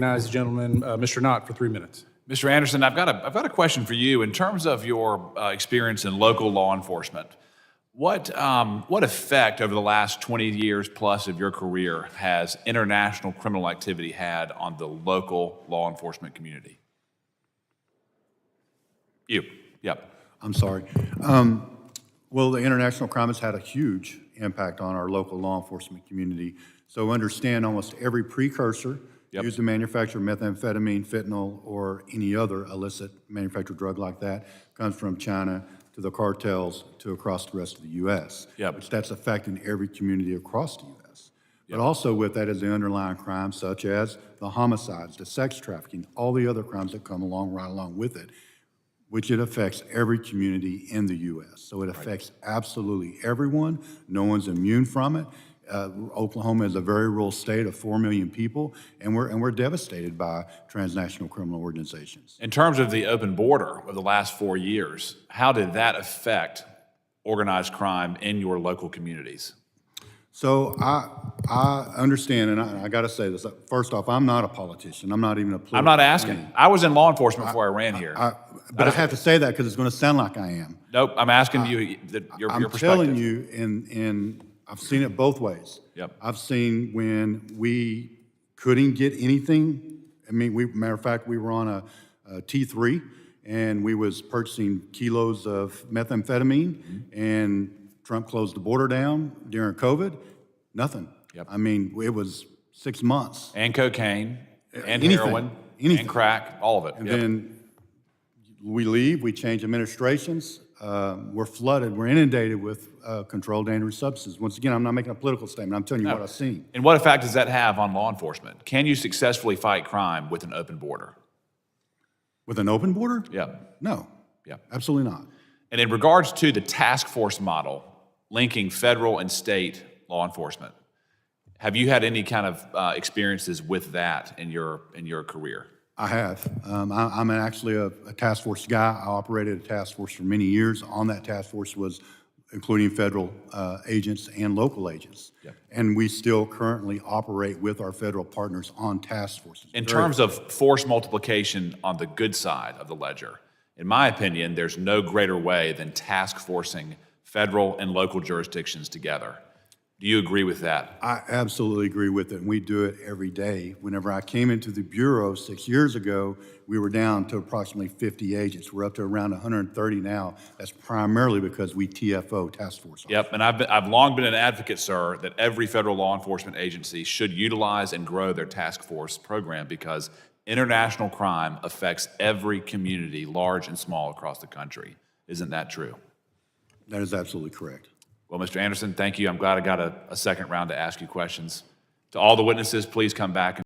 Recognize the gentleman, Mr. Knott, for 3 minutes. Mr. Anderson, I've got a question for you. In terms of your experience in local law enforcement, what effect over the last 20 years plus of your career has international criminal activity had on the local law enforcement community? You. Yep. I'm sorry. Well, the international crime has had a huge impact on our local law enforcement community. So understand almost every precursor used to manufacture methamphetamine, fentanyl, or any other illicit manufactured drug like that comes from China to the cartels to across the rest of the U.S., which that's affecting every community across the U.S. But also with that is the underlying crimes such as the homicides, the sex trafficking, all the other crimes that come along right along with it, which it affects every community in the U.S. So it affects absolutely everyone. No one's immune from it. Oklahoma is a very rural state of 4 million people, and we're devastated by transnational criminal organizations. In terms of the open border of the last 4 years, how did that affect organized crime in your local communities? So I understand, and I got to say this. First off, I'm not a politician. I'm not even a political I'm not asking. I was in law enforcement before I ran here. But I have to say that because it's going to sound like I am. Nope, I'm asking you your perspective. I'm telling you, I've seen it both ways. Yep. I've seen when we couldn't get anything. I mean, matter of fact, we were on a T3, and we was purchasing kilos of methamphetamine, and Trump closed the border down during COVID. Nothing. Yep. I mean, it was 6 months. And cocaine, and Anything. heroin, Anything. and crack, all of it. And then we leave, we change administrations, we're flooded, we're inundated with controlled dangerous substances. Once again, I'm not making a political statement, I'm telling you what I've seen. And what effect does that have on law enforcement? Can you successfully fight crime with an open border? With an open border? Yeah. No. Yeah. Absolutely not. And in regards to the task force model, linking federal and state law enforcement, have you had any kind of experiences with that in your career? I have. I'm actually a task force guy. I operated a task force for many years. On that task force was including federal agents and local agents. Yep. And we still currently operate with our federal partners on task forces. In terms of force multiplication on the good side of the ledger, in my opinion, there's no greater way than task forcing federal and local jurisdictions together. Do you agree with that? I absolutely agree with it, and we do it every day. Whenever I came into the Bureau 6 years ago, we were down to approximately 50 agents. We're up to around 130 now. That's primarily because we TFO, task force officers. Yep, and I've long been an advocate, sir, that every federal law enforcement agency should utilize and grow their task force program because international crime affects every community, large and small, across the country. Isn't that true? That is absolutely correct. Well, Mr. Anderson, thank you. I'm glad I got a second round to ask you questions. To all the witnesses, please come back.